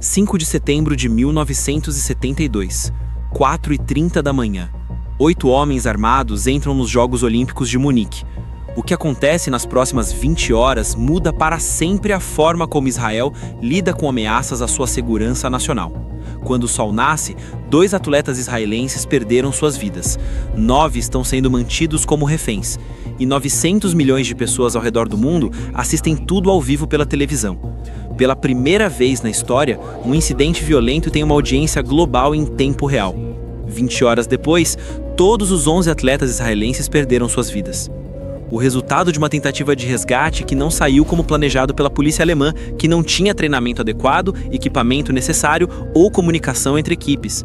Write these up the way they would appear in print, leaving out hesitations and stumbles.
5 de setembro de 1972, 4h30 da manhã. 8 homens armados entram nos Jogos Olímpicos de Munique. O que acontece nas próximas 20 horas muda para sempre a forma como Israel lida com ameaças à sua segurança nacional. Quando o sol nasce, 2 atletas israelenses perderam suas vidas. 9 estão sendo mantidos como reféns. E 900 milhões de pessoas ao redor do mundo assistem tudo ao vivo pela televisão. Pela primeira vez na história, um incidente violento tem uma audiência global em tempo real. 20 horas depois, todos os 11 atletas israelenses perderam suas vidas. O resultado de uma tentativa de resgate que não saiu como planejado pela polícia alemã, que não tinha treinamento adequado, equipamento necessário ou comunicação entre equipes.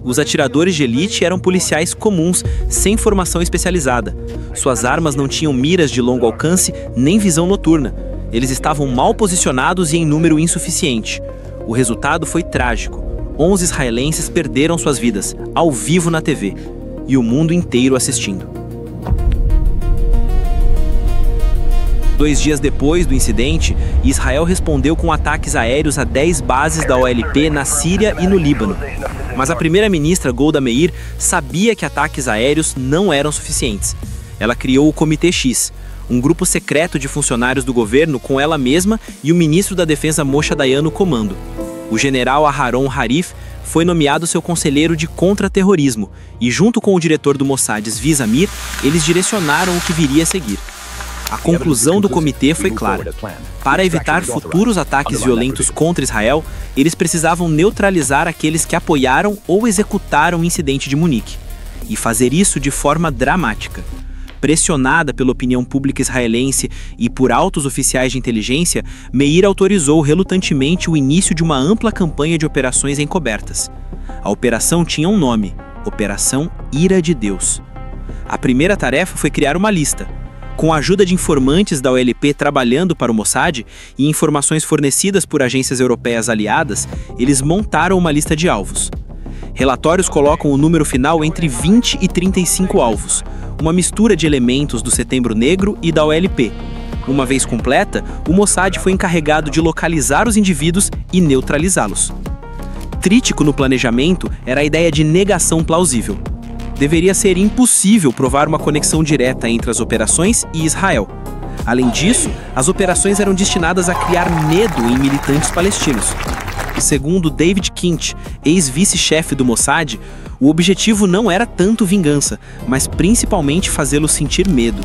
Os atiradores de elite eram policiais comuns, sem formação especializada. Suas armas não tinham miras de longo alcance nem visão noturna. Eles estavam mal posicionados e em número insuficiente. O resultado foi trágico. 11 israelenses perderam suas vidas, ao vivo na TV, e o mundo inteiro assistindo. 2 dias depois do incidente, Israel respondeu com ataques aéreos a 10 bases da OLP na Síria e no Líbano. Mas a primeira-ministra Golda Meir sabia que ataques aéreos não eram suficientes. Ela criou o Comitê X, um grupo secreto de funcionários do governo com ela mesma e o ministro da Defesa Moshe Dayan no comando. O general Aharon Harif foi nomeado seu conselheiro de contra-terrorismo e, junto com o diretor do Mossad, Zvi Zamir, eles direcionaram o que viria a seguir. A conclusão do comitê foi clara. Para evitar futuros ataques violentos contra Israel, eles precisavam neutralizar aqueles que apoiaram ou executaram o incidente de Munique, e fazer isso de forma dramática. Pressionada pela opinião pública israelense e por altos oficiais de inteligência, Meir autorizou relutantemente o início de uma ampla campanha de operações encobertas. A operação tinha um nome: Operação Ira de Deus. A primeira tarefa foi criar uma lista. Com a ajuda de informantes da OLP trabalhando para o Mossad e informações fornecidas por agências europeias aliadas, eles montaram uma lista de alvos. Relatórios colocam o número final entre 20 e 35 alvos, uma mistura de elementos do Setembro Negro e da OLP. Uma vez completa, o Mossad foi encarregado de localizar os indivíduos e neutralizá-los. Crítico no planejamento era a ideia de negação plausível. Deveria ser impossível provar uma conexão direta entre as operações e Israel. Além disso, as operações eram destinadas a criar medo em militantes palestinos. E segundo David Kint, ex-vice-chefe do Mossad, o objetivo não era tanto vingança, mas principalmente fazê-los sentir medo.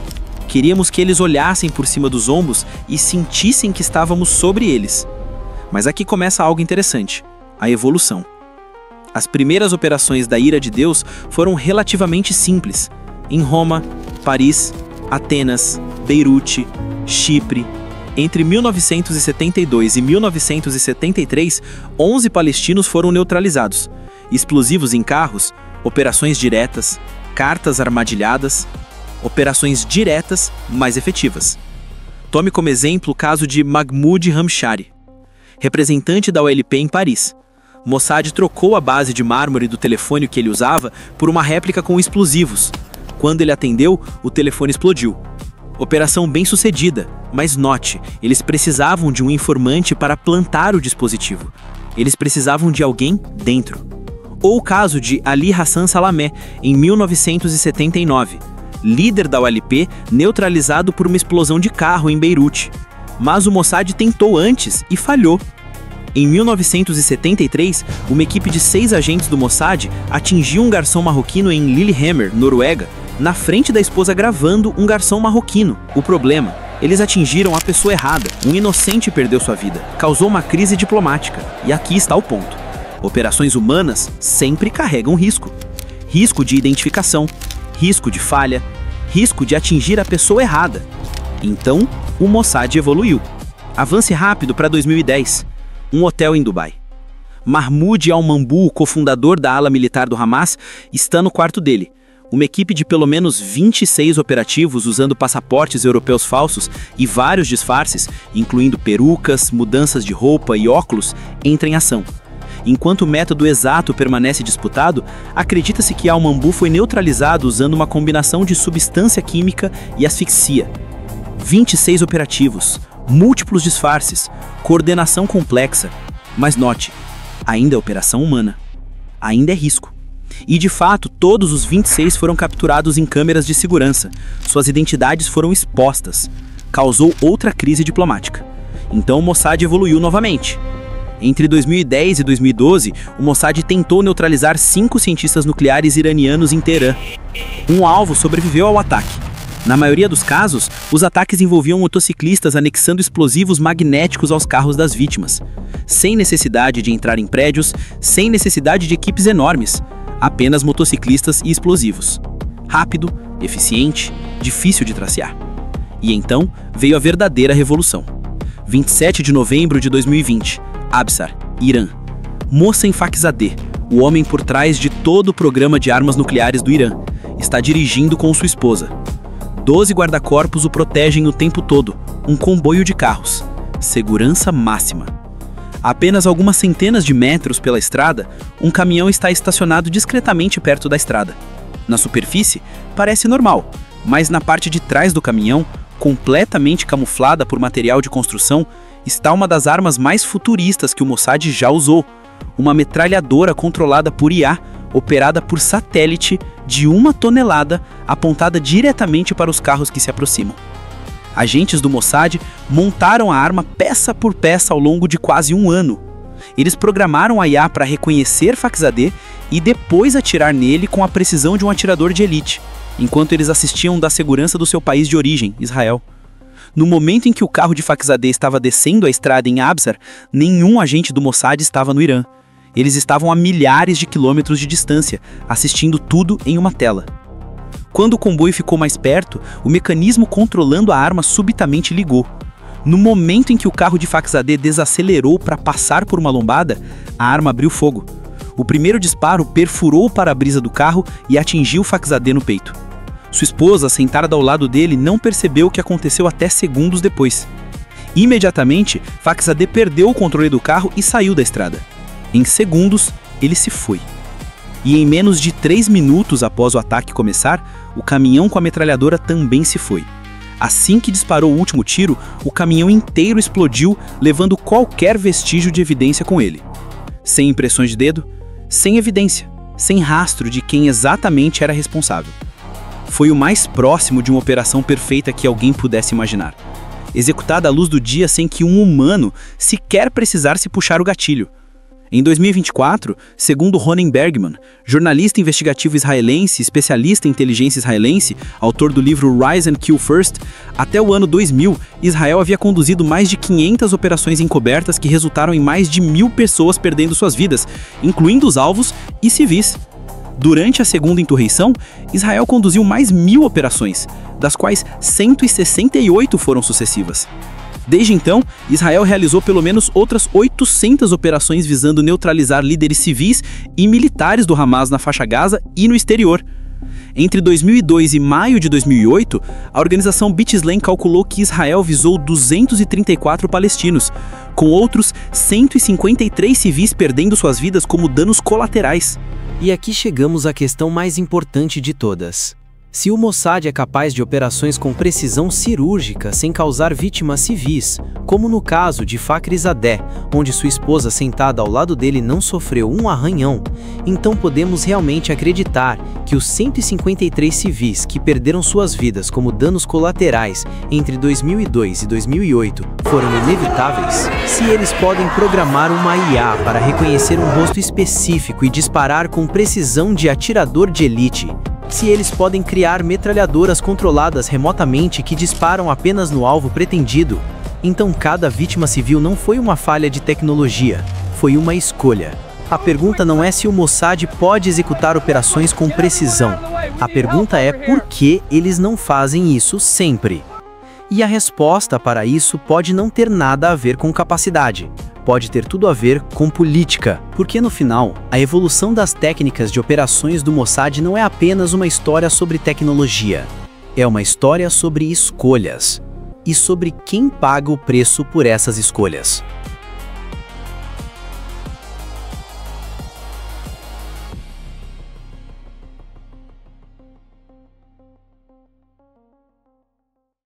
Queríamos que eles olhassem por cima dos ombros e sentissem que estávamos sobre eles. Mas aqui começa algo interessante: a evolução. As primeiras operações da Ira de Deus foram relativamente simples. Em Roma, Paris, Atenas, Beirute, Chipre. Entre 1972 e 1973, 11 palestinos foram neutralizados. Explosivos em carros, operações diretas, cartas armadilhadas, operações diretas mais efetivas. Tome como exemplo o caso de Mahmoud Hamshari, representante da OLP em Paris. Mossad trocou a base de mármore do telefone que ele usava por uma réplica com explosivos. Quando ele atendeu, o telefone explodiu. Operação bem sucedida, mas note, eles precisavam de um informante para plantar o dispositivo. Eles precisavam de alguém dentro. Ou o caso de Ali Hassan Salameh, em 1979, líder da OLP, neutralizado por uma explosão de carro em Beirute. Mas o Mossad tentou antes e falhou. Em 1973, uma equipe de 6 agentes do Mossad atingiu um garçom marroquino em Lillehammer, Noruega, na frente da esposa gravando um garçom marroquino. O problema: eles atingiram a pessoa errada. Um inocente perdeu sua vida. Causou uma crise diplomática. E aqui está o ponto: operações humanas sempre carregam risco. Risco de identificação, risco de falha, risco de atingir a pessoa errada. Então, o Mossad evoluiu. Avance rápido para 2010. Um hotel em Dubai. Mahmoud al-Mambu, cofundador da ala militar do Hamas, está no quarto dele. Uma equipe de pelo menos 26 operativos usando passaportes europeus falsos e vários disfarces, incluindo perucas, mudanças de roupa e óculos, entra em ação. Enquanto o método exato permanece disputado, acredita-se que al-Mambu foi neutralizado usando uma combinação de substância química e asfixia. 26 operativos, múltiplos disfarces, coordenação complexa. Mas note, Ainda é operação humana. Ainda é risco. E de fato, todos os 26 foram capturados em câmeras de segurança. Suas identidades foram expostas. Causou outra crise diplomática. Então o Mossad evoluiu novamente. Entre 2010 e 2012, o Mossad tentou neutralizar 5 cientistas nucleares iranianos em Teherã. Um alvo sobreviveu ao ataque. Na maioria dos casos, os ataques envolviam motociclistas anexando explosivos magnéticos aos carros das vítimas, sem necessidade de entrar em prédios, sem necessidade de equipes enormes, apenas motociclistas e explosivos. Rápido, eficiente, difícil de tracear. E então veio a verdadeira revolução. 27 de novembro de 2020, Absar, Irã. Mohsen Fakhrizadeh, o homem por trás de todo o programa de armas nucleares do Irã, está dirigindo com sua esposa. 12 guarda-corpos o protegem o tempo todo, um comboio de carros. Segurança máxima. A apenas algumas centenas de metros pela estrada, um caminhão está estacionado discretamente perto da estrada. Na superfície, parece normal, mas na parte de trás do caminhão, completamente camuflada por material de construção, está uma das armas mais futuristas que o Mossad já usou, uma metralhadora controlada por IA, operada por satélite de 1 tonelada, apontada diretamente para os carros que se aproximam. Agentes do Mossad montaram a arma peça por peça ao longo de quase um ano. Eles programaram a IA para reconhecer Fakhrizadeh e depois atirar nele com a precisão de um atirador de elite, enquanto eles assistiam da segurança do seu país de origem, Israel. No momento em que o carro de Fakhrizadeh estava descendo a estrada em Absar, nenhum agente do Mossad estava no Irã. Eles estavam a milhares de quilômetros de distância, assistindo tudo em uma tela. Quando o comboio ficou mais perto, o mecanismo controlando a arma subitamente ligou. No momento em que o carro de Fakhrizadeh desacelerou para passar por uma lombada, a arma abriu fogo. O primeiro disparo perfurou o para-brisa do carro e atingiu Fakhrizadeh no peito. Sua esposa, sentada ao lado dele, não percebeu o que aconteceu até segundos depois. Imediatamente, Fakhrizadeh perdeu o controle do carro e saiu da estrada. Em segundos, ele se foi. E em menos de 3 minutos após o ataque começar, o caminhão com a metralhadora também se foi. Assim que disparou o último tiro, o caminhão inteiro explodiu, levando qualquer vestígio de evidência com ele. Sem impressões de dedo, sem evidência, sem rastro de quem exatamente era responsável. Foi o mais próximo de uma operação perfeita que alguém pudesse imaginar. Executada à luz do dia sem que um humano sequer precisasse puxar o gatilho. Em 2024, segundo Ronen Bergman, jornalista investigativo israelense, especialista em inteligência israelense, autor do livro Rise and Kill First, até o ano 2000, Israel havia conduzido mais de 500 operações encobertas que resultaram em mais de 1.000 pessoas perdendo suas vidas, incluindo os alvos e civis. Durante a segunda insurreição, Israel conduziu mais 1.000 operações, das quais 168 foram sucessivas. Desde então, Israel realizou pelo menos outras 800 operações visando neutralizar líderes civis e militares do Hamas na faixa Gaza e no exterior. Entre 2002 e maio de 2008, a organização B'Tselem calculou que Israel visou 234 palestinos, com outros 153 civis perdendo suas vidas como danos colaterais. E aqui chegamos à questão mais importante de todas. Se o Mossad é capaz de operações com precisão cirúrgica sem causar vítimas civis, como no caso de Fakhrizadeh, onde sua esposa sentada ao lado dele não sofreu um arranhão, então podemos realmente acreditar que os 153 civis que perderam suas vidas como danos colaterais entre 2002 e 2008 foram inevitáveis? Se eles podem programar uma IA para reconhecer um rosto específico e disparar com precisão de atirador de elite, se eles podem criar metralhadoras controladas remotamente que disparam apenas no alvo pretendido, então cada vítima civil não foi uma falha de tecnologia, foi uma escolha. A pergunta não é se o Mossad pode executar operações com precisão. A pergunta é por que eles não fazem isso sempre. E a resposta para isso pode não ter nada a ver com capacidade. Pode ter tudo a ver com política, porque no final, a evolução das técnicas de operações do Mossad não é apenas uma história sobre tecnologia, é uma história sobre escolhas, e sobre quem paga o preço por essas escolhas.